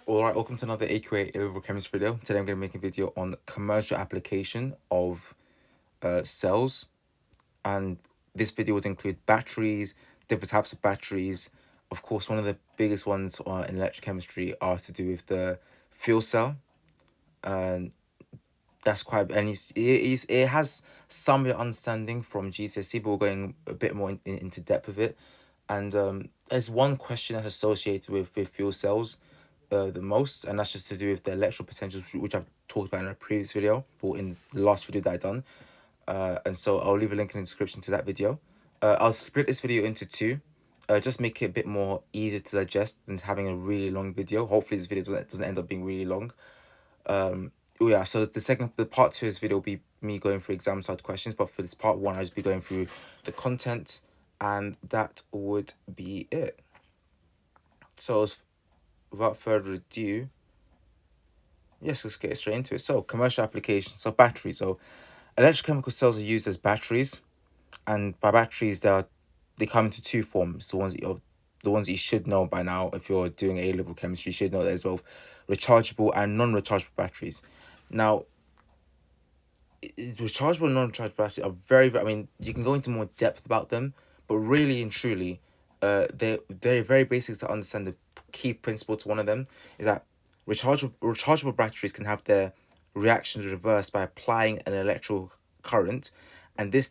Alright, welcome to another AQA Electrode chemistry video. Today I'm going to make a video on commercial application of cells, and this video would include batteries, different types of batteries. Of course, one of the biggest ones in electrochemistry are to do with the fuel cell, and that's quite, and it has some understanding from GCSE, but we're going a bit more into depth of it. And there's one question that's associated with fuel cells the most, and that's just to do with the electrical potentials, which I've talked about in a previous video, or in the last video that I done. And so I'll leave a link in the description to that video. I'll split this video into two, just make it a bit more easier to digest than having a really long video. Hopefully this video doesn't end up being really long. Oh yeah, so the part two of this video will be me going through exam side questions, but for this part one, I'll just be going through the content, and that would be it. So without further ado, yes, let's get straight into it. So commercial applications, so batteries. So electrochemical cells are used as batteries, and by batteries they come into two forms. The ones that you should know by now. If you're doing A-level chemistry, you should know that as well. Rechargeable and non-rechargeable batteries. Now, rechargeable and non-rechargeable batteries are very, I mean, you can go into more depth about them, but really and truly, they're very basic to understand. The key principle to one of them is that rechargeable batteries can have their reactions reversed by applying an electrical current, and it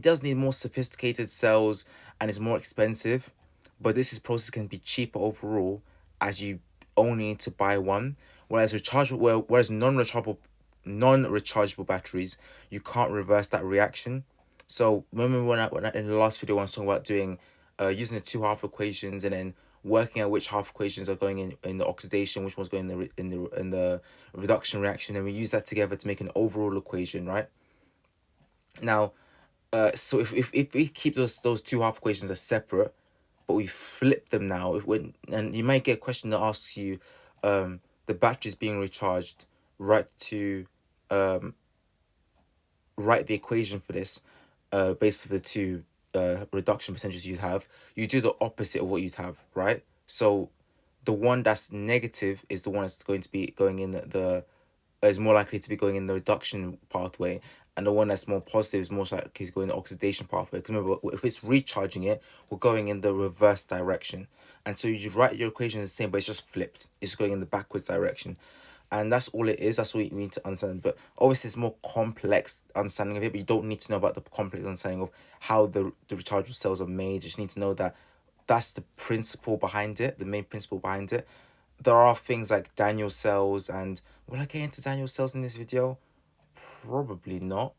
does need more sophisticated cells and it's more expensive, but process can be cheaper overall as you only need to buy one. Whereas non-rechargeable batteries, you can't reverse that reaction. So remember when I in the last video I was talking about doing using the two half equations and then working out which half equations are going in the oxidation, which one's going in the reduction reaction, and we use that together to make an overall equation, right? Now, so if we keep those two half equations as separate, but we flip them now, and you might get a question that asks you, the batteries being recharged, write the equation for this, based on the two reduction potentials you'd have. You do the opposite of what you'd have, right? So the one that's negative is the one that's going to be going in is more likely to be going in the reduction pathway, and the one that's more positive is more likely to go in the oxidation pathway. Because remember, if it's recharging it, we're going in the reverse direction. And so you write your equation the same, but it's just flipped. It's going in the backwards direction. And that's all it is. That's all you need to understand. But obviously, it's more complex understanding of it, but you don't need to know about the complex understanding of how the rechargeable cells are made. You just need to know that that's the principle behind it, the main principle behind it. There are things like Daniell cells, and will I get into Daniell cells in this video? Probably not.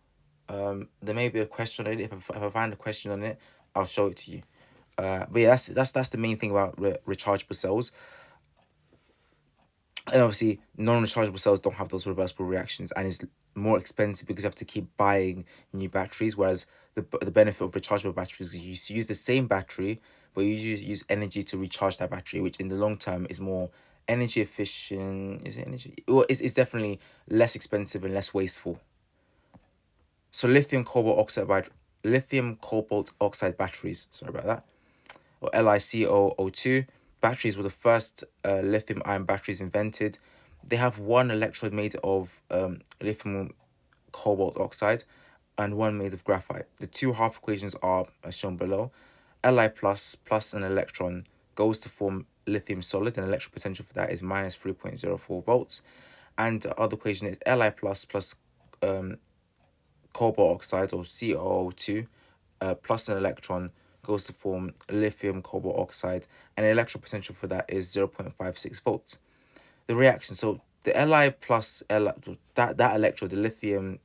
There may be a question on it. If I find a question on it, I'll show it to you. But yeah, that's the main thing about rechargeable cells. And obviously, non-rechargeable cells don't have those reversible reactions, and it's more expensive because you have to keep buying new batteries. Whereas the benefit of rechargeable batteries is you use the same battery, but you use energy to recharge that battery, which in the long term is more energy efficient. Is it energy? Well, it's definitely less expensive and less wasteful. So lithium cobalt oxide batteries. Sorry about that. Or LiCoO2 batteries were the first lithium ion batteries invented. They have one electrode made of lithium cobalt oxide and one made of graphite. The two half equations are as shown below. Li plus an electron goes to form lithium solid, and electric potential for that is minus 3.04 volts. And the other equation is Li plus cobalt oxide, or COO2, plus an electron goes to form lithium cobalt oxide, and the electric potential for that is 0.56 volts. The reaction, so the Li plus that electrode, the lithium,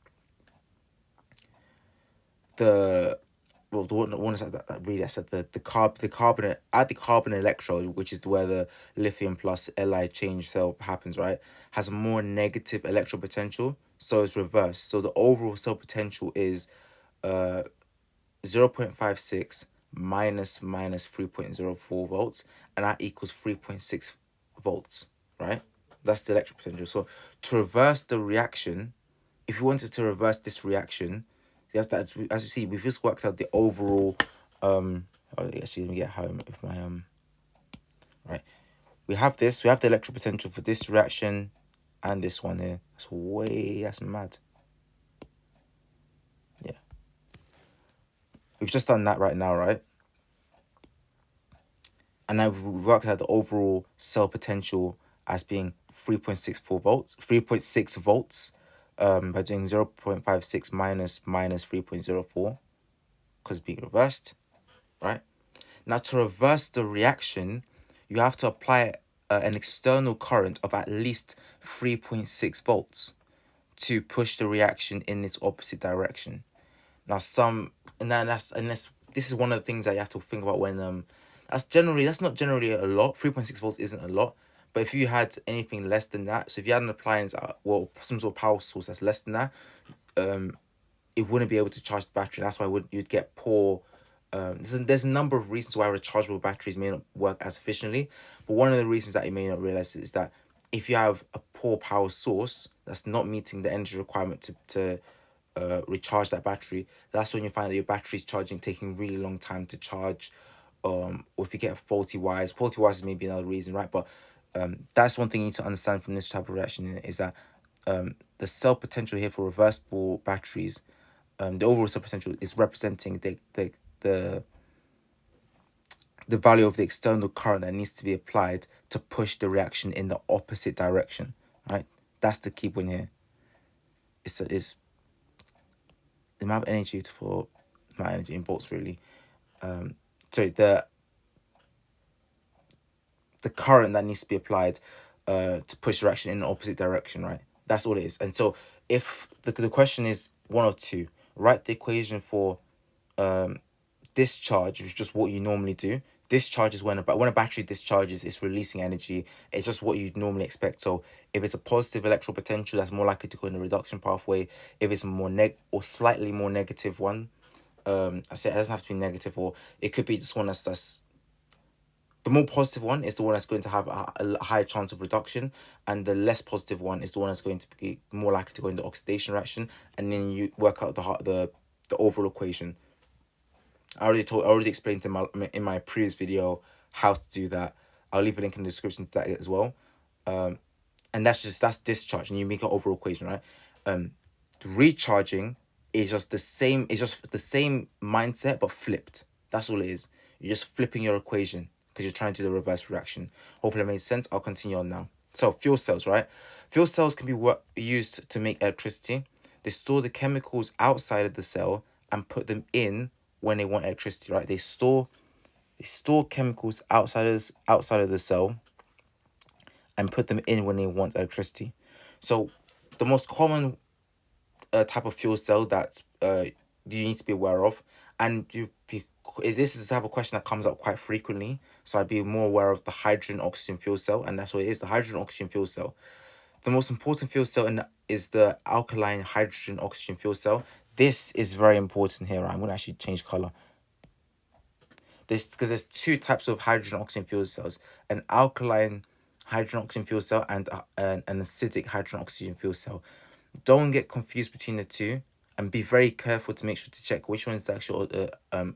the one is that really I said the carbon at the carbon electrode, which is where the lithium plus Li change cell happens, right, has a more negative electric potential, so it's reversed. So the overall cell potential is 0.56 minus 3.04 volts, and that equals 3.6 volts, right? That's the electric potential. So to reverse the reaction, if you wanted to reverse this reaction, as you see, we've just worked out the overall actually let me get home with my right. we have this. We have the electric potential for this reaction and this one here. That's mad. Yeah. We've just done that right now, right? And now we've worked out the overall cell potential as being 3.64 volts, 3.6 volts, by doing 0.56 minus 3.04, because it's being reversed, right? Now, to reverse the reaction, you have to apply an external current of at least 3.6 volts to push the reaction in its opposite direction. Now, this is one of the things that you have to think about when that's not generally a lot. 3.6 volts isn't a lot, but if you had anything less than that, so if you had an appliance, some sort of power source that's less than that, it wouldn't be able to charge the battery. That's why you'd get poor. There's a number of reasons why rechargeable batteries may not work as efficiently, but one of the reasons that you may not realize is that if you have a poor power source that's not meeting the energy requirement to recharge that battery, that's when you find that your battery is taking really long time to charge, or if you get faulty wires is maybe another reason, right? But that's one thing you need to understand from this type of reaction is that the cell potential here for reversible batteries, the overall cell potential is representing the the value of the external current that needs to be applied to push the reaction in the opposite direction, right? That's the key point here. It's the amount of energy for my energy in volts, really. Sorry, the current that needs to be applied to push the reaction in the opposite direction, right? That's all it is. And so if the question is one or two, write the equation for discharge, which is just what you normally do. Discharge is when a battery discharges, it's releasing energy. It's just what you'd normally expect. So if it's a positive electrical potential, that's more likely to go in the reduction pathway. If it's a more or slightly more negative one, I say it doesn't have to be negative, or it could be just one that's the more positive one is the one that's going to have a higher chance of reduction, and the less positive one is the one that's going to be more likely to go into oxidation reaction. And then you work out the overall equation. I already explained in my previous video how to do that. I'll leave a link in the description to that as well. And that's discharge, and you make an overall equation, right? Recharging is just the same. It's just the same mindset but flipped. That's all it is. You're just flipping your equation because you're trying to do the reverse reaction. Hopefully that made sense. I'll continue on now. So fuel cells, right? Fuel cells can be used to make electricity. They store the chemicals outside of the cell and put them in when they want electricity, right? They store chemicals outside of the cell and put them in when they want electricity. So the most common type of fuel cell that you need to be aware of, and this is the type of question that comes up quite frequently, so I'd be more aware of the hydrogen oxygen fuel cell, and that's what it is, the hydrogen oxygen fuel cell. The most important fuel cell is the alkaline hydrogen oxygen fuel cell. This is very important here. Right? I'm going to actually change color. Because there's two types of hydrogen oxygen fuel cells: an alkaline hydrogen oxygen fuel cell and an acidic hydrogen oxygen fuel cell. Don't get confused between the two, and be very careful to make sure to check which one is the actual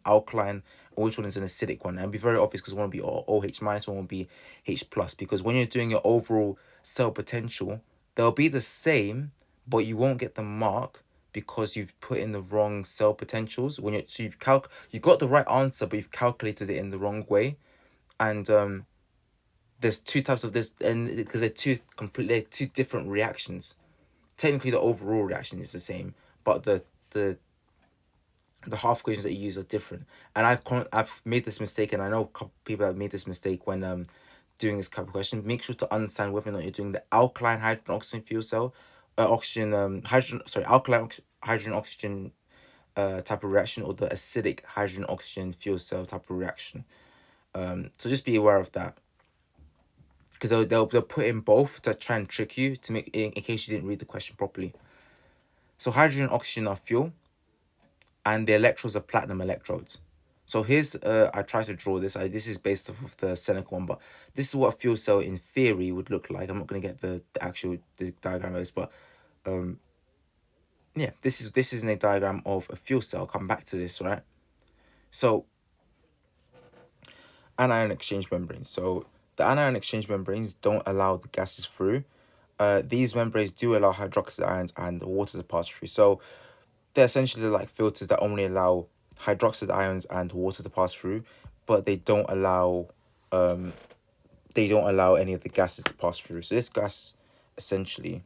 alkaline or which one is an acidic one. And be very obvious because one will be OH minus, one will be H plus. Because when you're doing your overall cell potential, they'll be the same, but you won't get the mark because you've put in the wrong cell potentials. You got the right answer, but you've calculated it in the wrong way. And there's two types of this, and because they're two different reactions. Technically, the overall reaction is the same, but the half equations that you use are different. And I've made this mistake, and I know a couple people have made this mistake when doing this type of question. Make sure to understand whether or not you're doing the alkaline hydrogen oxygen fuel cell, alkaline hydrogen oxygen type of reaction, or the acidic hydrogen oxygen fuel cell type of reaction. So just be aware of that, because they'll put in both to try and trick you to make in case you didn't read the question properly. So hydrogen and oxygen are fuel, and the electrodes are platinum electrodes. So here's I try to draw this. This is based off of the Seneca one, but this is what a fuel cell in theory would look like. I'm not gonna get the actual diagram of this, but yeah, this is a diagram of a fuel cell. I'll come back to this, right? So anion exchange membrane. So the anion exchange membranes don't allow the gases through. These membranes do allow hydroxide ions and water to pass through. So they're essentially like filters that only allow hydroxide ions and water to pass through, but they don't allow any of the gases to pass through. So this gas, essentially,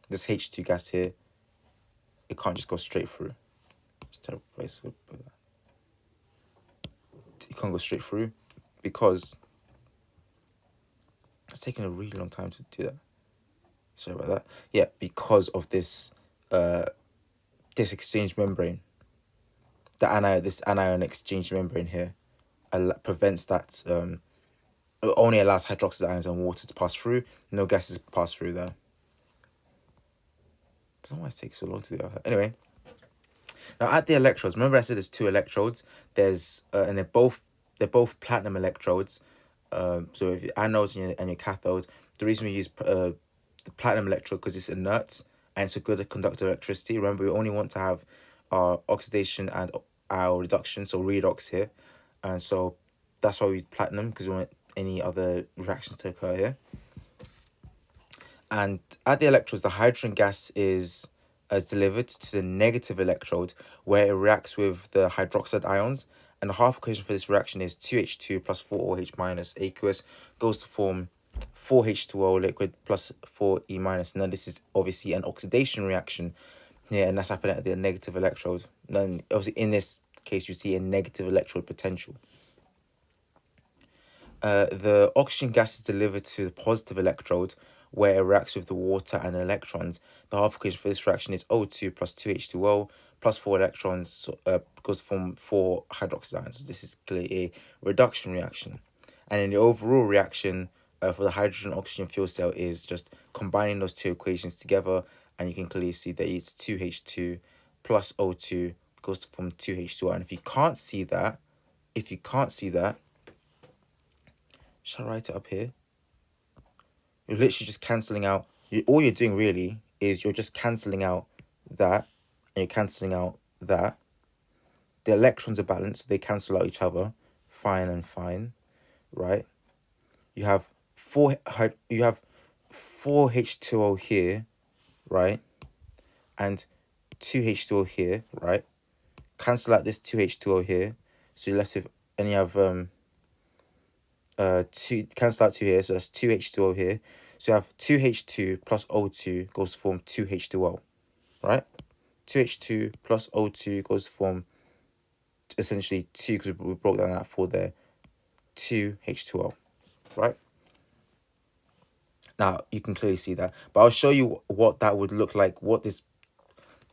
this H2 gas here, it can't just go straight through. It's a terrible place. It can't go straight through because it's taking a really long time to do that. Sorry about that. Yeah, because of this this exchange membrane. This anion exchange membrane here prevents that. It only allows hydroxide ions and water to pass through. No gases pass through there. I don't know why it takes so long to do that. Anyway, now at the electrodes, remember I said there's two electrodes. There's and they're both platinum electrodes. So if your anodes and your cathodes, the reason we use the platinum electrode because it's inert and it's a good conductor of electricity. Remember, we only want to have our oxidation and our reduction, so redox here, and so that's why we use platinum, because we want any other reactions to occur here. And at the electrodes, the hydrogen gas is delivered to the negative electrode, where it reacts with the hydroxide ions. And the half equation for this reaction is 2H2 plus 4OH minus aqueous goes to form 4H2O liquid plus 4E minus. Now this is obviously an oxidation reaction here, and that's happening at the negative electrode. Then obviously in this case you see a negative electrode potential. The oxygen gas is delivered to the positive electrode, where it reacts with the water and electrons. The half equation for this reaction is O2 plus 2H2O plus 4 electrons, so, goes to form 4 hydroxide ions. So this is clearly a reduction reaction. And in the overall reaction for the hydrogen-oxygen fuel cell is just combining those two equations together, and you can clearly see that it's 2H2 plus O2 goes to form 2H2O. And if you can't see that, shall I write it up here? You're literally just cancelling out. All you're doing really is you're just cancelling out that, and you're cancelling out that. The electrons are balanced, so they cancel out each other. Fine and fine, right? You have 4H2O here, right? And 2H2O here, right? Cancel out this 2H2O here, so you're left with, and you have cancel out 2 here, so that's 2H2O here. So you have 2H2 plus O2 goes to form 2H2O, right? 2H2 plus O2 goes to form essentially 2, because we broke down that 4 there, 2H2O, right? Now you can clearly see that, but I'll show you what that would look like.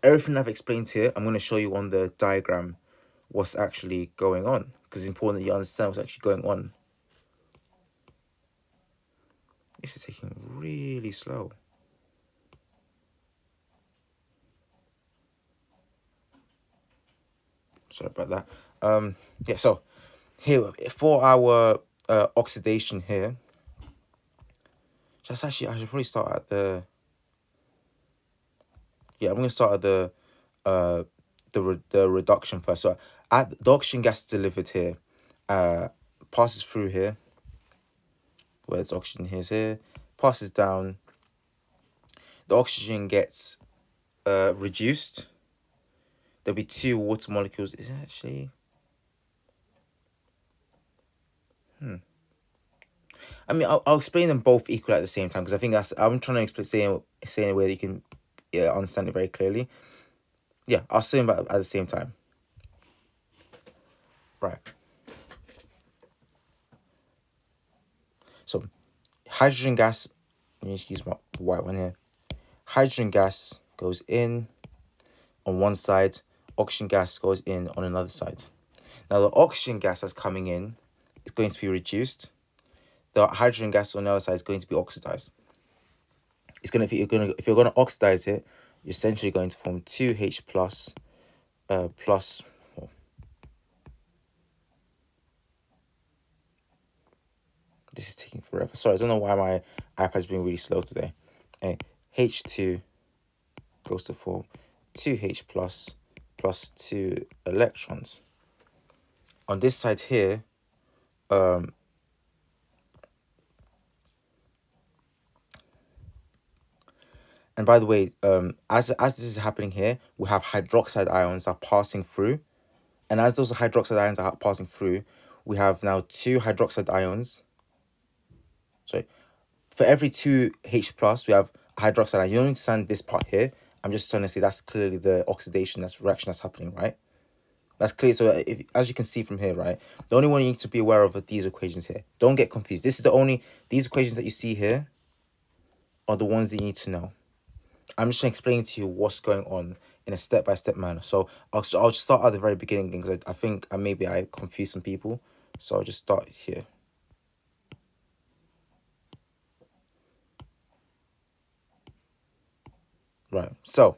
Everything I've explained here, I'm going to show you on the diagram what's actually going on, because it's important that you understand what's actually going on. This is taking really slow. Sorry about that. Yeah, so here for our oxidation here, I should probably start at the, I'm going to start at the reduction first. So at the oxygen gas delivered here, passes through here, where it's oxygen here, passes down. The oxygen gets reduced. There'll be 2 water molecules. Is it actually? I mean, I'll explain them both equally at the same time, because I think I'm trying to say in a way that you can understand it very clearly. Yeah, I'll say them at the same time. Right. So, hydrogen gas, let me just use my white one here. Hydrogen gas goes in on one side, oxygen gas goes in on another side. Now, the oxygen gas that's coming in is going to be reduced. The hydrogen gas on the other side is going to be oxidized. If you're going to oxidize it, you're essentially going to form 2H plus plus. Oh, this is taking forever. Sorry, I don't know why my iPad's being really slow today. H2 goes to form 2H plus 2 electrons. On this side here, And by the way, as this is happening here, we have hydroxide ions are passing through. And as those hydroxide ions are passing through, we have now two hydroxide ions. Sorry, for every two H plus, we have a hydroxide ion. You don't understand this part here. I'm just trying to say that's clearly the oxidation, that's reaction that's happening, right? That's clear. So if, as you can see from here, right, the only one you need to be aware of are these equations here. Don't get confused. This is the only, these equations that you see here are the ones that you need to know. I'm just explaining to you what's going on in a step-by-step manner. So I'll just start at the very beginning because I think maybe I confused some people. So I'll just start here. Right. So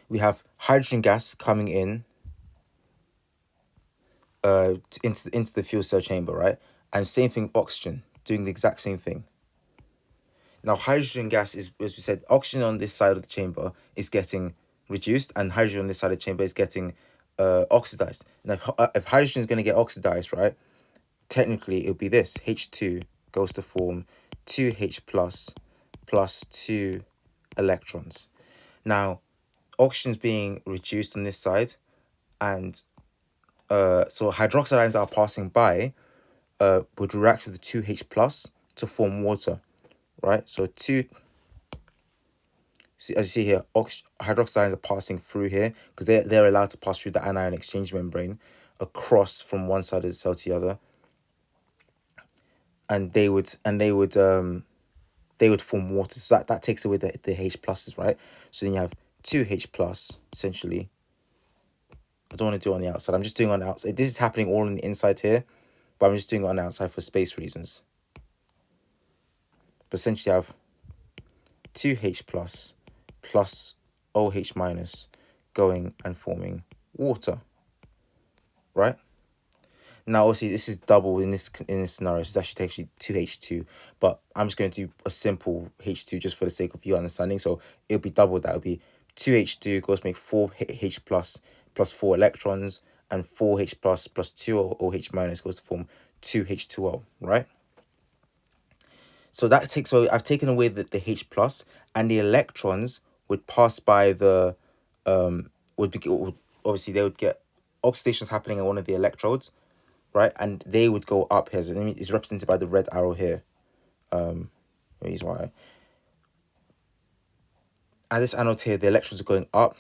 we have hydrogen gas coming in into the fuel cell chamber, right? And same thing, oxygen doing the exact same thing. Now, hydrogen gas is, as we said, oxygen on this side of the chamber is getting reduced, and hydrogen on this side of the chamber is getting oxidized. Now, if hydrogen is going to get oxidized, right, technically it would be this. H2 goes to form 2H plus 2 electrons. Now, oxygen is being reduced on this side, and so hydroxide ions that are passing by would react with the 2H plus to form water, right? So as you see here, hydroxide ions are passing through here because they're allowed to pass through the anion exchange membrane across from one side of the cell to the other, and they would form water. So that takes away the H pluses, right? So then you have 2H plus essentially. I don't want to do it on the outside. I'm just doing it on the outside. This is happening all on the inside here, but I'm just doing it on the outside for space reasons. But essentially I have 2H plus OH minus going and forming water, right? Now, obviously, this is double in this scenario. So it's actually 2H2, but I'm just going to do a simple H2 just for the sake of you understanding. So it'll be double that. It'll be 2H2 goes to make 4H plus 4 electrons, and 4H plus 2 OH minus goes to form 2H2O, right? So that takes away, I've taken away the H plus, and the electrons would pass by the, obviously they would get oxidations happening at one of the electrodes, right? And they would go up here. So it's represented by the red arrow here. Here's why. At this anode here, the electrons are going up,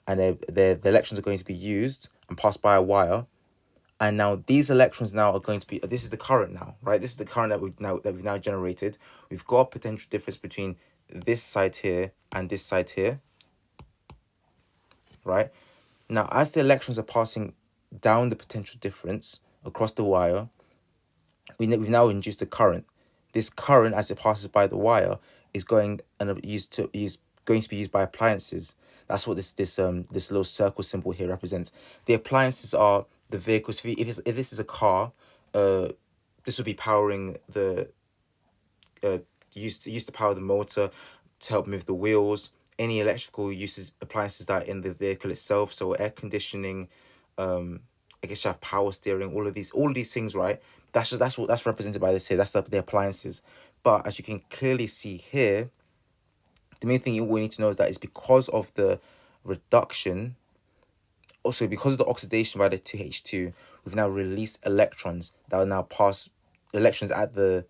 and the electrons are going to be used and passed by a wire. And now these electrons now are going to be, this is the current now, right? This is the current that we've now generated. We've got a potential difference between this side here and this side here, right? Now, as the electrons are passing down the potential difference across the wire, we've now induced a current. This current, as it passes by the wire, is going and going to be used by appliances. That's what this little circle symbol here represents. The appliances are the vehicles. If this is a car, this would be powering the used to power the motor, to help move the wheels. Any electrical uses appliances that are in the vehicle itself. So air conditioning, I guess you have power steering. All of these things, right? That's represented by this here. That's the appliances. But as you can clearly see here, the main thing you will need to know is that it's because of the reduction, also because of the oxidation by the 2H2, we've now released electrons that will now pass, electrons at the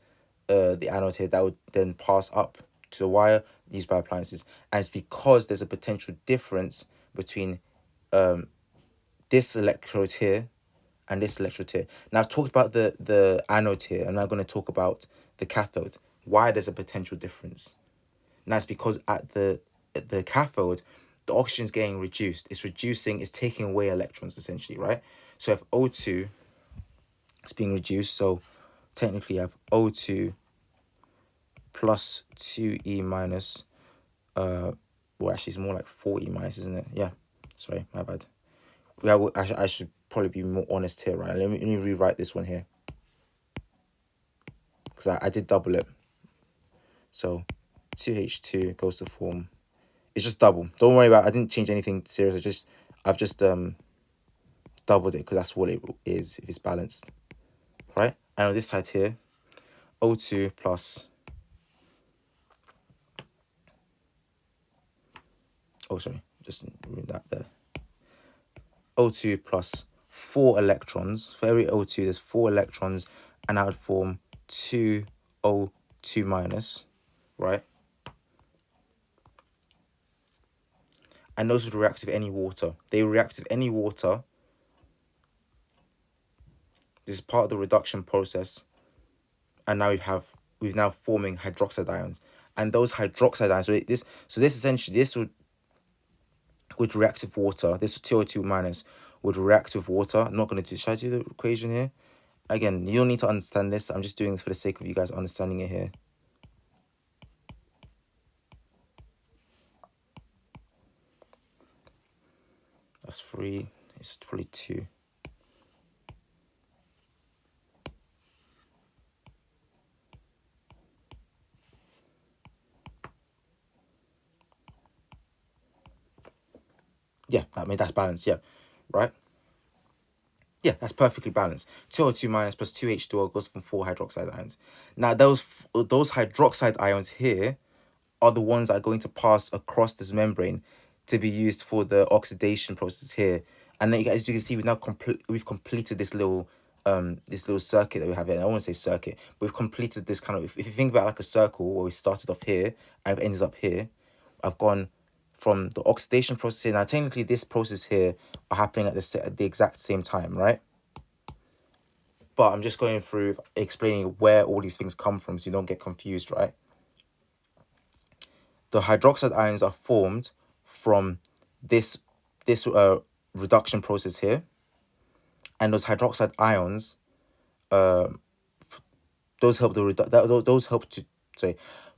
anode here that would then pass up to the wire used by appliances. And it's because there's a potential difference between this electrode here and this electrode here. Now I've talked about the anode here. I'm now going to talk about the cathode. Why there's a potential difference. And that's because at the cathode, the oxygen is getting reduced. It's taking away electrons essentially, right? So if O2 is being reduced, so technically you have O2 plus 2E minus, well actually it's more like 4E minus, isn't it? Yeah, sorry, my bad. Yeah, I should probably be more honest here, right? Let me rewrite this one here. Because I did double it. So 2H2 goes to form, it's just double. Don't worry about it. I didn't change anything serious. I've just doubled it because that's what it is if it's balanced, right? And on this side here, O2 plus Oh, sorry, just read that there. O2 plus 4 electrons. For every O2, there's 4 electrons, and that would form 2 O2 minus, right? And those would react with any water. They react with any water. This is part of the reduction process. And now we've now forming hydroxide ions. And those hydroxide ions, this essentially, this would react with water. This 2O2 minus would react with water. I'm not going to do, should I do the equation here? Again, you don't need to understand this. I'm just doing this for the sake of you guys understanding it here. That's 3. It's probably 2. Yeah, I mean, that's balanced, yeah. Right? Yeah, that's perfectly balanced. 2O2 minus plus 2H2O goes from 4 hydroxide ions. Now, those hydroxide ions here are the ones that are going to pass across this membrane to be used for the oxidation process here. And then, as you can see, we've completed this little circuit that we have here. I don't want to say circuit, but we've completed this kind of, if you think about like a circle where we started off here and it ended up here, I've gone from the oxidation process here. Now, technically, this process here are happening at the exact same time, right? But I'm just going through explaining where all these things come from so you don't get confused, right? The hydroxide ions are formed from this reduction process here, and those hydroxide ions, those help the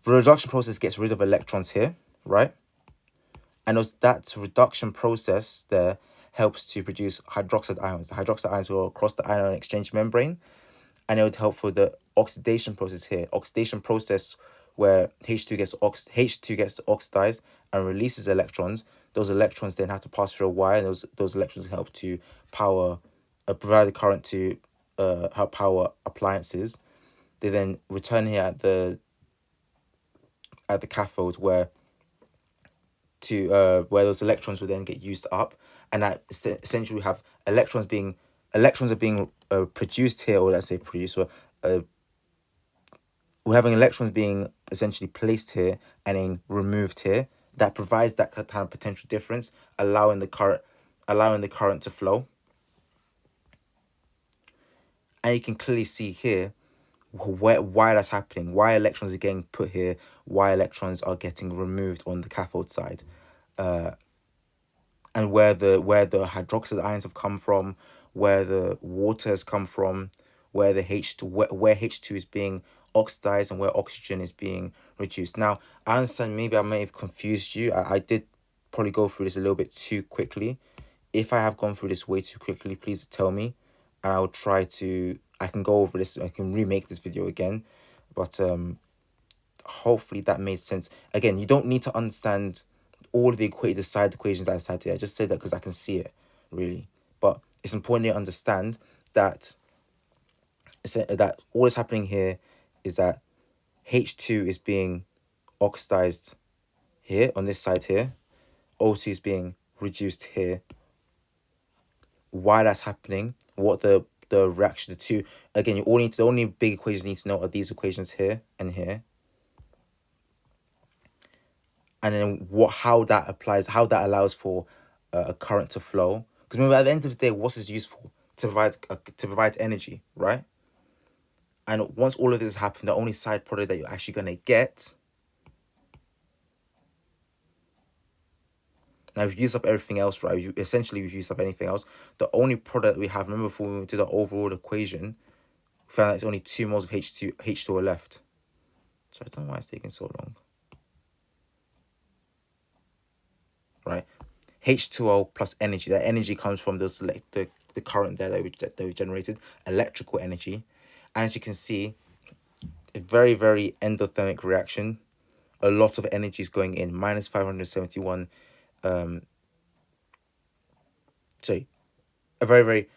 reduction process gets rid of electrons here, right? And that reduction process there helps to produce hydroxide ions. The hydroxide ions go across the ion exchange membrane, and it would help for the oxidation process here. Oxidation process where H2 gets oxidized and releases electrons. Those electrons then have to pass through a wire, and those electrons help to provide the current to help power appliances. They then return here at the cathode where those electrons will then get used up, and that essentially we have electrons are being produced here, or let's say produced. We're having electrons being essentially placed here and then removed here. That provides that kind of potential difference, allowing the current to flow. And you can clearly see here why that's happening, why electrons are getting put here, why electrons are getting removed on the cathode side, and where the hydroxide ions have come from, where the water has come from, where the where H2 is being oxidized and where oxygen is being reduced. Now, I understand maybe I may have confused you. I did probably go through this a little bit too quickly. If I have gone through this way too quickly, please tell me, and I'll try to, I can go over this, I can remake this video again, but hopefully that made sense. Again, you don't need to understand all of the side equations I had here. I just say that because I can see it, really. But it's important to understand that all that's happening here is that H2 is being oxidized here on this side here. O2 is being reduced here. Why that's happening, what the reaction, the two, again, the only big equations you need to know are these equations here and here. And then how that applies, how that allows for a current to flow. Because remember, at the end of the day, what's this used for? To provide energy, right? And once all of this has happened, the only side product that you're actually gonna get. Now we've used up everything else, right? We've used up anything else. The only product we have, remember before we did the overall equation, we found that it's only 2 moles of H2O left. So I don't know why it's taking so long. Right? H2O plus energy. That energy comes from the current there that we generated, electrical energy. And as you can see, a very, very endothermic reaction. A lot of energy is going in, minus 571. Sorry, a very, very.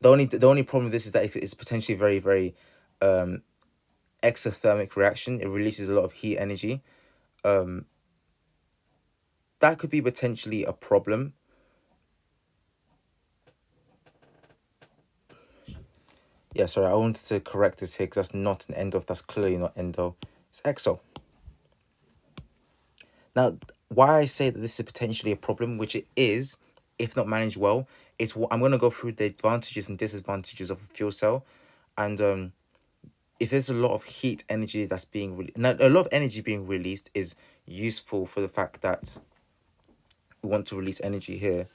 The only problem with this is that it's potentially very, very exothermic reaction. It releases a lot of heat energy. that could be potentially a problem. Yeah, sorry, I wanted to correct this here because that's not an endo. That's clearly not endo. It's exo. Now, why I say that this is potentially a problem, which it is, if not managed well, it's what I'm going to go through the advantages and disadvantages of a fuel cell, and if there's a lot of heat energy that's being now a lot of energy being released is useful for the fact that we want to release energy here.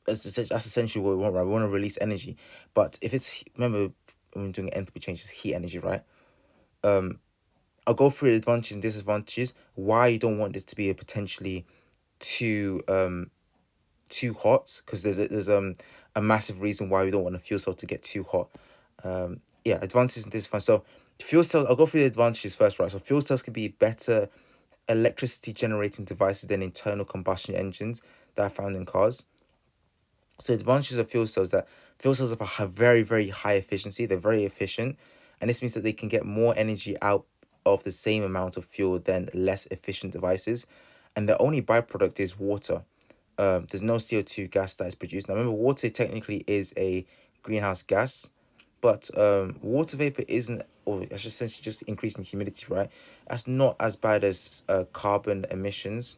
That's essentially what we want, right? We want to release energy, but if it's, remember when we're doing enthalpy change, it's heat energy, right? I'll go through the advantages and disadvantages. Why you don't want this to be a potentially too too hot, because there's a massive reason why we don't want a fuel cell to get too hot. Yeah, advantages and disadvantages. So fuel cell, I'll go through the advantages first, right? So fuel cells can be better electricity generating devices than internal combustion engines that are found in cars. So the advantages of fuel cells, that fuel cells have very, very high efficiency. They're very efficient, and this means that they can get more energy out of the same amount of fuel than less efficient devices. And the only byproduct is water. There's no CO2 gas that is produced. Now remember, water technically is a greenhouse gas, but water vapor isn't, or it's just essentially just increasing humidity, right? That's not as bad as carbon emissions.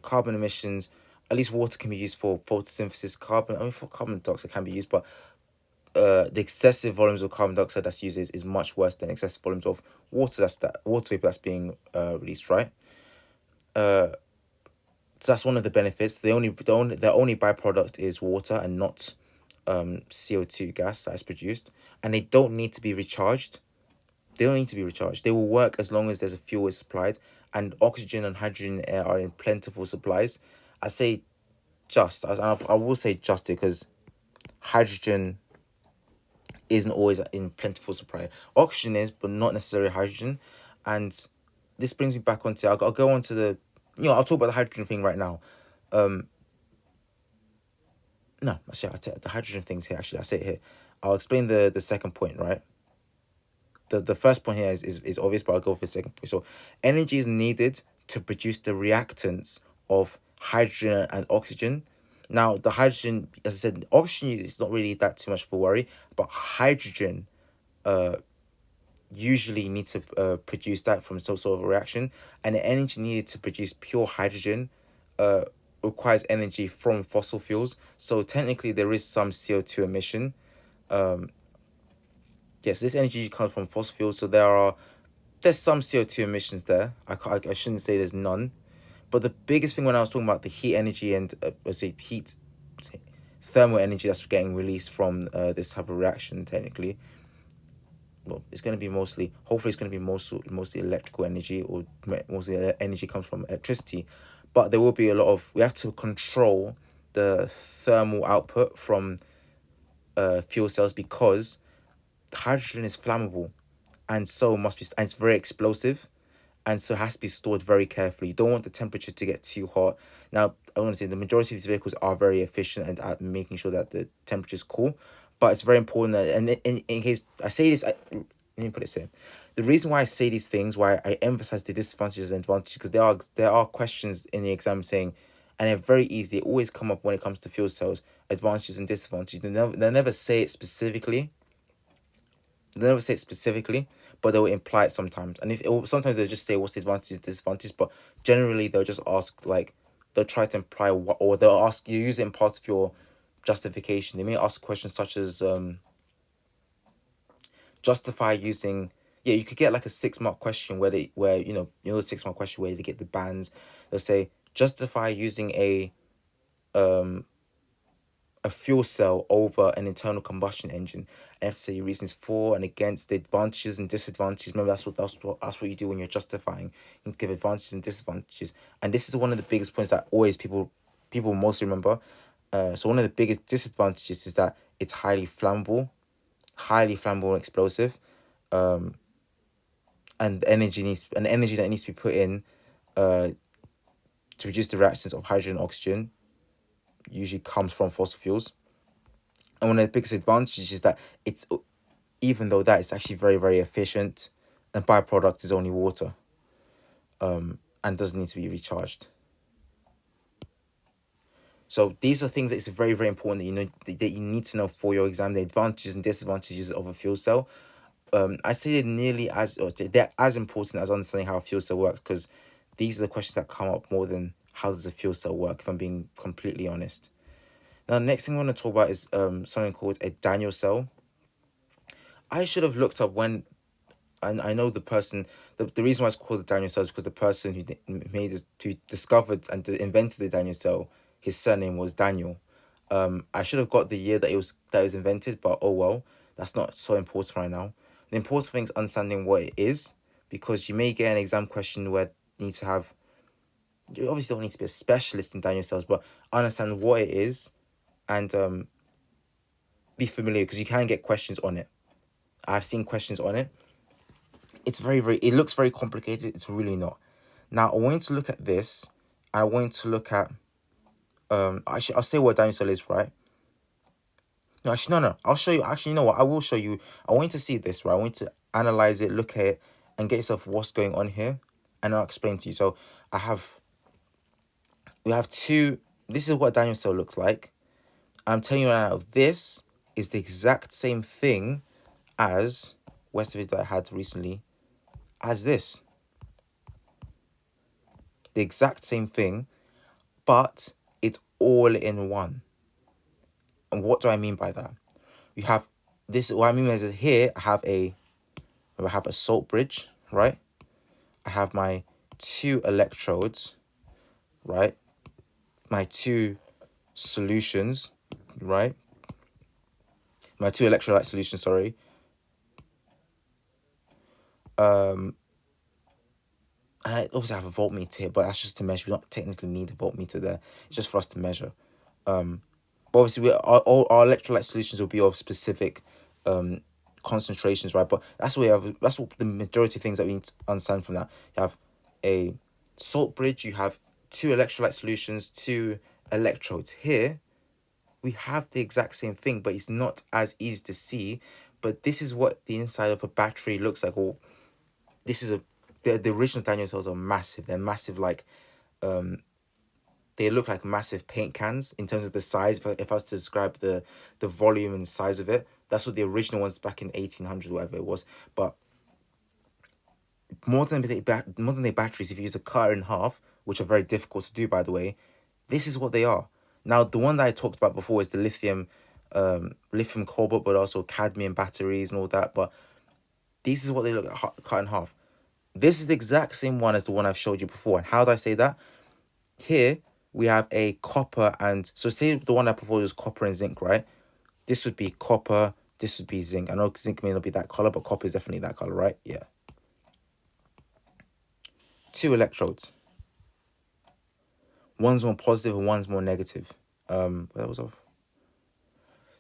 Carbon emissions, at least water can be used for photosynthesis. Carbon, I mean, for carbon dioxide can be used, but the excessive volumes of carbon dioxide that's used is much worse than excessive volumes of water that water vapor that's being released, right? So that's one of the benefits. The only byproduct is water and not CO2 gas that is produced, and they don't need to be recharged. They don't need to be recharged. They will work as long as there's a fuel is supplied, and oxygen and hydrogen and air are in plentiful supplies. I say just, I will say just because hydrogen isn't always in plentiful supply. Oxygen is, but not necessarily hydrogen. And this brings me back onto, I'll go on to the, I'll talk about the hydrogen thing right now. No, actually, I'll take the hydrogen things here. Actually, I'll say it here. I'll explain the second point, right? The first point here is obvious, but I'll go for the second point. So energy is needed to produce the reactants of hydrogen and oxygen. Now, the hydrogen, as I said, oxygen is not really that too much of a worry, but hydrogen usually needs to produce that from some sort of a reaction, and the energy needed to produce pure hydrogen requires energy from fossil fuels. So technically, there is some CO2 emission. Yes, this energy comes from fossil fuels, so there's some CO2 emissions there. I shouldn't say there's none, but the biggest thing when I was talking about the heat energy and let's say thermal energy that's getting released from this type of reaction, technically, well, it's going to be hopefully it's going to be mostly electrical energy, or mostly energy comes from electricity, but there will be we have to control the thermal output from fuel cells, because hydrogen is flammable, and so and it's very explosive, and so it has to be stored very carefully. You don't want the temperature to get too hot. Now, I want to say the majority of these vehicles are very efficient at making sure that the temperature is cool, but it's very important that, and in case I say this, let me put it here. The reason why I say these things, why I emphasize the disadvantages and advantages, because there are questions in the exam saying, and they're very easy. They always come up when it comes to fuel cells, advantages and disadvantages. They never say it specifically. They never say it specifically, but they will imply it sometimes. And sometimes they'll just say what's the advantages, disadvantages, but generally they'll just ask, like, they'll try to imply what, or they'll ask you use it in part of your justification. They may ask questions such as justify using, yeah, you could get like a 6-mark question where the 6-mark question where they get the bands. They'll say justify using a fuel cell over an internal combustion engine, and say your reasons for and against, the advantages and disadvantages. Remember, that's what you do when you're justifying. You need to give advantages and disadvantages, and this is one of the biggest points that always people mostly remember. So one of the biggest disadvantages is that it's highly flammable and explosive, and energy that needs to be put in to reduce the reactions of hydrogen and oxygen usually comes from fossil fuels. And one of the biggest advantages is that even though that it's actually very, very efficient, and byproduct is only water. and doesn't need to be recharged. So these are things that it's very, very important that you know that you need to know for your exam, the advantages and disadvantages of a fuel cell. I say they're nearly as, or they're as important as understanding how a fuel cell works, because these are the questions that come up more than how does a fuel cell work, if I'm being completely honest. Now, the next thing I want to talk about is something called a Daniell cell. I should have looked up when, and I know the person, the reason why it's called the Daniell cell is because the person who discovered and invented the Daniell cell, his surname was Daniel. I should have got the year that it was invented, but oh well, that's not so important right now. The important thing is understanding what it is, because you may get an exam question where you need to have, you obviously don't need to be a specialist in Daniell cells, but understand what it is and be familiar, because you can get questions on it. I've seen questions on it. It's very, very, it looks very complicated. It's really not. Now, I want you to look at this. I want you to look at, actually, I'll say what Daniell cell is, right? No, actually, no. I'll show you. Actually, you know what? I will show you. I want you to see this, right? I want you to analyze it, look at it, and get yourself what's going on here, and I'll explain to you. So, we have two. This is what Daniell cell looks like. I'm telling you right now, this is the exact same thing as, where's the video that I had recently, as this. The exact same thing, but it's all in one. And what do I mean by that? You have this, what I mean is here, I have a salt bridge, right? I have my two electrodes, right? My two solutions, right? My two electrolyte solutions, sorry. And I obviously have a voltmeter here, but that's just to measure. We don't technically need a voltmeter there. It's just for us to measure. But obviously, all our electrolyte solutions will be of specific concentrations, right? But that's what that's what the majority of things that we need to understand from that. You have a salt bridge. You have two electrolyte solutions, two electrodes. Here, we have the exact same thing, but it's not as easy to see. But this is what the inside of a battery looks like. Or this is the original Daniell cells are massive. They're massive, like they look like massive paint cans in terms of the size. If I was to describe the volume and size of it, that's what the original ones back in 1800, whatever it was. But modern day batteries, if you use a cut in half, which are very difficult to do, by the way, this is what they are. Now, the one that I talked about before is the lithium cobalt, but also cadmium batteries and all that. But this is what they look like cut in half. This is the exact same one as the one I've showed you before. And how do I say that? Here, we have a copper and... So say the one I before was copper and zinc, right? This would be copper. This would be zinc. I know zinc may not be that color, but copper is definitely that color, right? Yeah. Two electrodes. One's more positive and one's more negative. That was off.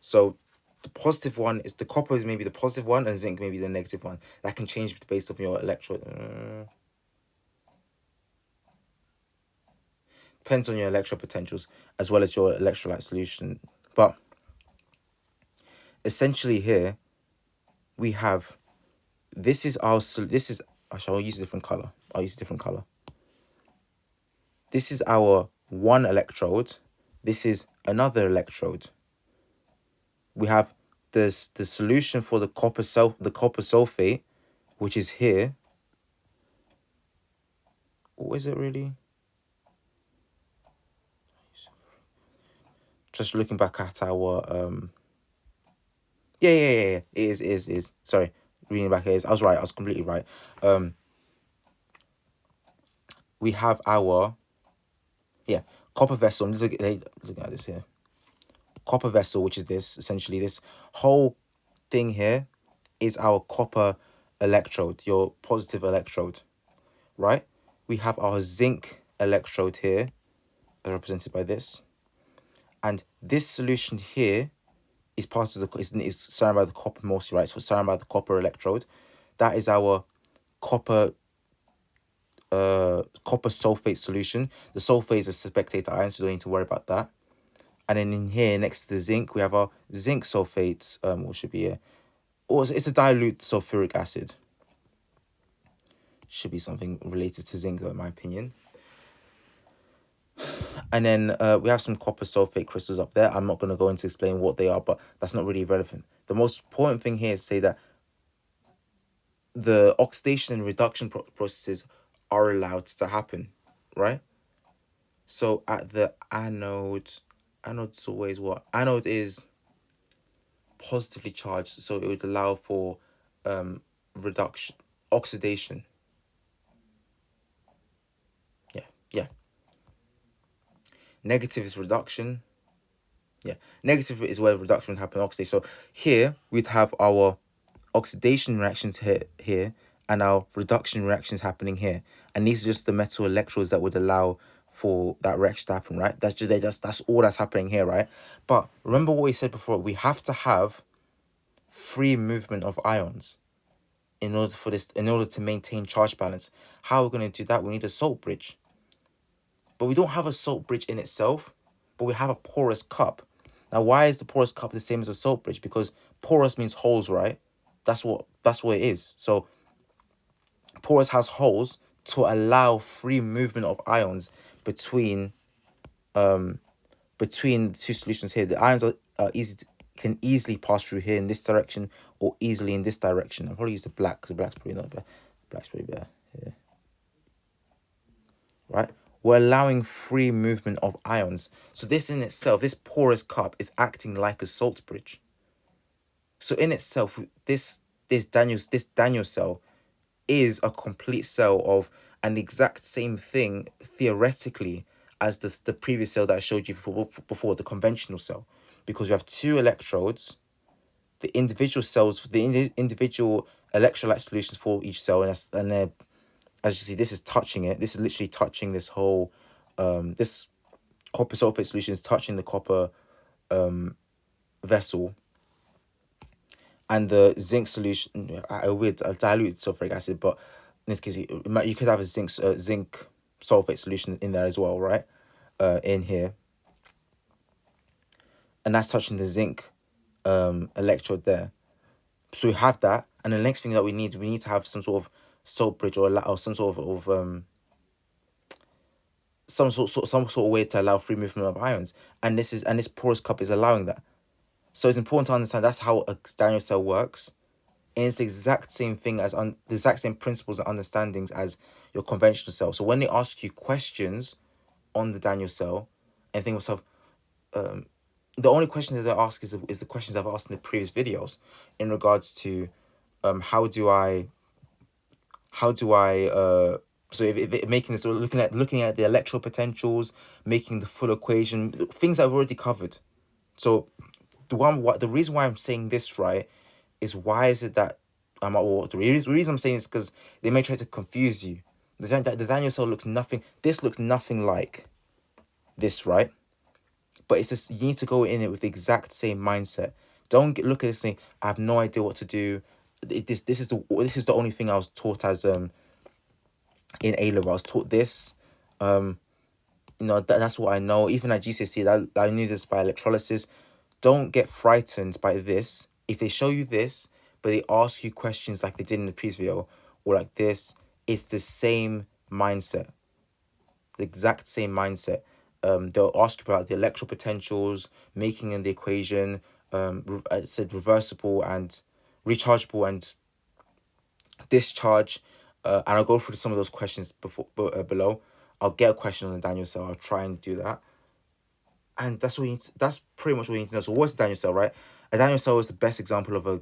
So the positive one is the copper is maybe the positive one and zinc maybe the negative one. That can change based off your electrode. Depends on your electrode potentials as well as your electrolyte solution. But essentially here we have, actually I'll use a different color. This is our one electrode. This is another electrode. We have the solution for the copper sulfate, which is here. What is it really? Just looking back at our yeah. It is. Sorry, reading back it is. I was right. I was completely right. We have our copper vessel. I'm looking at this here. Copper vessel, which is this, essentially this whole thing here is our copper electrode, your positive electrode, right? We have our zinc electrode here, represented by this. And this solution here is part of is surrounded by the copper mostly, right? So surrounded by the copper electrode. That is our copper sulfate solution. The sulfate is a spectator ion, so you don't need to worry about that. And then in here, next to the zinc, we have our zinc sulfate, what should be here? Or it's a dilute sulfuric acid. should be something related to zinc, though, in my opinion. And then we have some copper sulfate crystals up there. I'm not going to go into explain what they are, but that's not really relevant. The most important thing here is say that the oxidation and reduction processes are allowed to happen, right? So at the anode is always what? Anode is positively charged, so it would allow for reduction, oxidation. Yeah. Negative is reduction. Yeah. Negative is where reduction would happen, oxidation. So here we'd have our oxidation reactions here and our reduction reactions happening here. And these are just the metal electrodes that would allow for that reaction to happen, right? That's all that's happening here, right? But remember what we said before, we have to have free movement of ions in order to maintain charge balance. How are we going to do that? We need a salt bridge. But we don't have a salt bridge in itself, but we have a porous cup. Now, why is the porous cup the same as a salt bridge? Because porous means holes, right? That's what it is. So porous has holes to allow free movement of ions between the two solutions here. The ions can easily pass through here in this direction or easily in this direction. I'll probably use the black because the black's probably not better. Black's pretty better here. Right? We're allowing free movement of ions. So this in itself, this porous cup is acting like a salt bridge. So in itself, this Daniell cell is a complete cell of an exact same thing theoretically as the previous cell that I showed you before, the conventional cell, because you have two electrodes, the individual cells, the individual electrolyte solutions for each cell, and as you see, this is touching it. This is literally touching this whole, this copper sulfate solution is touching the copper vessel. And the zinc solution, with a diluted sulfuric acid, but in this case, you could have a zinc sulfate solution in there as well, right? In here. And that's touching the zinc electrode there. So we have that. And the next thing that we need to have some sort of salt bridge or some sort of some sort of way to allow free movement of ions. And this porous cup is allowing that. So it's important to understand that's how a Daniell cell works. And it's the exact same thing as the exact same principles and understandings as your conventional cell. So when they ask you questions on the Daniell cell, and think of yourself, the only question that they ask is the questions I've asked in the previous videos in regards to how do I so if making this, looking at the electrode potentials, making the full equation, things I've already covered. So the reason why I'm saying this, right, is why is it that the reason I'm saying is because they may try to confuse you. The Daniell cell looks nothing. This looks nothing like this, right? But it's just, you need to go in it with the exact same mindset. Don't look at this saying, I have no idea what to do. This is the only thing I was taught as in A level. I was taught this. That's what I know. Even at GCSE, I knew this by electrolysis. Don't get frightened by this. If they show you this, but they ask you questions like they did in the previous video, or like this, it's the same mindset. The exact same mindset. They'll ask you about the electron potentials, making in the equation, I said reversible and rechargeable and discharge. And I'll go through some of those questions below. I'll get a question on the Daniell cell. I'll try and do that. And that's pretty much what you need to know. So what's Daniell cell, right? A Daniell cell is the best example of a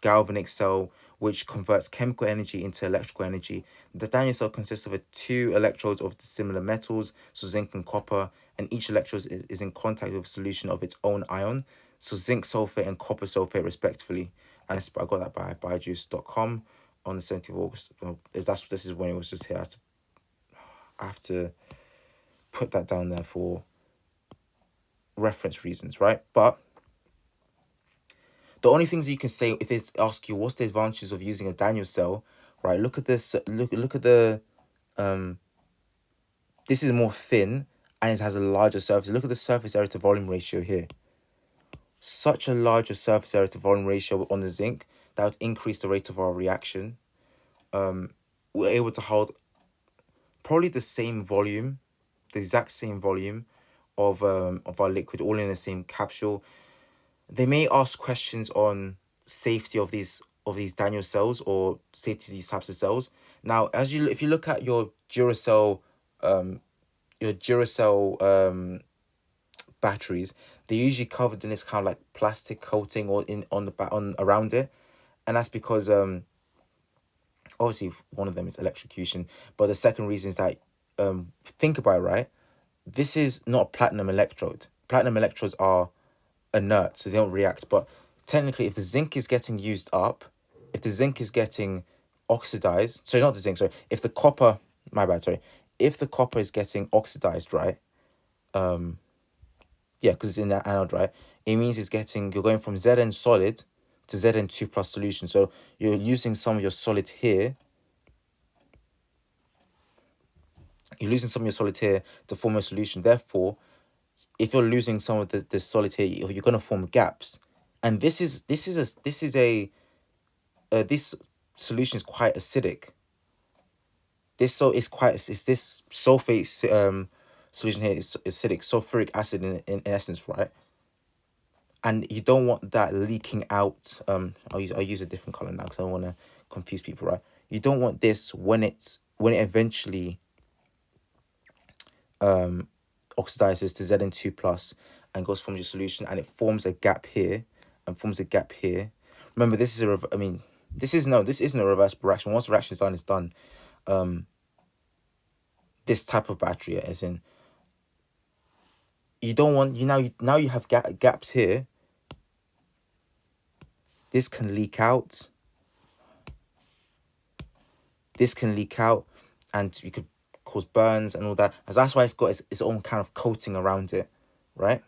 galvanic cell which converts chemical energy into electrical energy. The Daniell cell consists of two electrodes of similar metals, so zinc and copper, and each electrode is in contact with a solution of its own ion, so zinc sulfate and copper sulfate respectively. And I got that by biojuice.com on the 17th of August. Well, this is when it was just here. I have to put that down there for reference reasons, right? But the only things you can say if it's ask you what's the advantages of using a Daniell cell, right? Look at this. Look at the this is more thin and it has a larger surface. Look at the surface area to volume ratio here. Such a larger surface area to volume ratio on the zinc that would increase the rate of our reaction. we're able to hold probably the same volume, the exact same volume of our liquid, all in the same capsule. They may ask questions on safety of these Daniell cells, or safety of these types of cells. Now, if you look at your Duracell batteries, they're usually covered in this kind of like plastic coating, or in on the back on around it, and that's because obviously one of them is electrocution, but the second reason is that think about it, right? This is not a platinum electrode. Platinum electrodes are inert, so they don't react. But technically, if the zinc is getting used up, if the zinc is getting oxidized, sorry, not the zinc, sorry, if the copper, my bad, sorry, if the copper is getting oxidized, right? Yeah, because it's in that anode, right? It means you're going from Zn solid to Zn2 plus solution. So you're using some of your solid here. You're losing some of your solid here to form a solution. Therefore, if you're losing some of the solid here, you're going to form gaps. And this solution is quite acidic. This sulfate solution here is acidic, sulfuric acid in essence, right? And you don't want that leaking out. I'll use a different color now because I don't want to confuse people, right? You don't want this when it eventually oxidizes to Zn2 plus and goes forms your solution, and it forms a gap here and forms a gap here. Remember, this isn't a reversible reaction. Once the reaction is done, it's done. This type of battery, as in, you don't want now you have gaps here. This can leak out. This can leak out, and you could cause burns and all that. And that's why it's got its own kind of coating around it, right?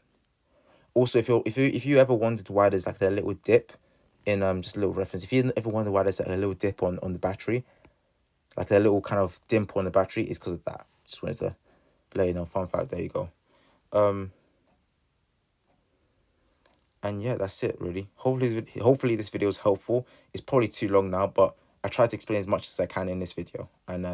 Also, if you ever wondered why there's like a little dip in just a little reference, if you ever wonder why there's like a little dip on the battery, like a little kind of dimple on the battery, is because of that. Just wanted to let you know, fun fact. There you go. And yeah, that's it really. Hopefully this video is helpful. It's probably too long now, but I try to explain as much as I can in this video. And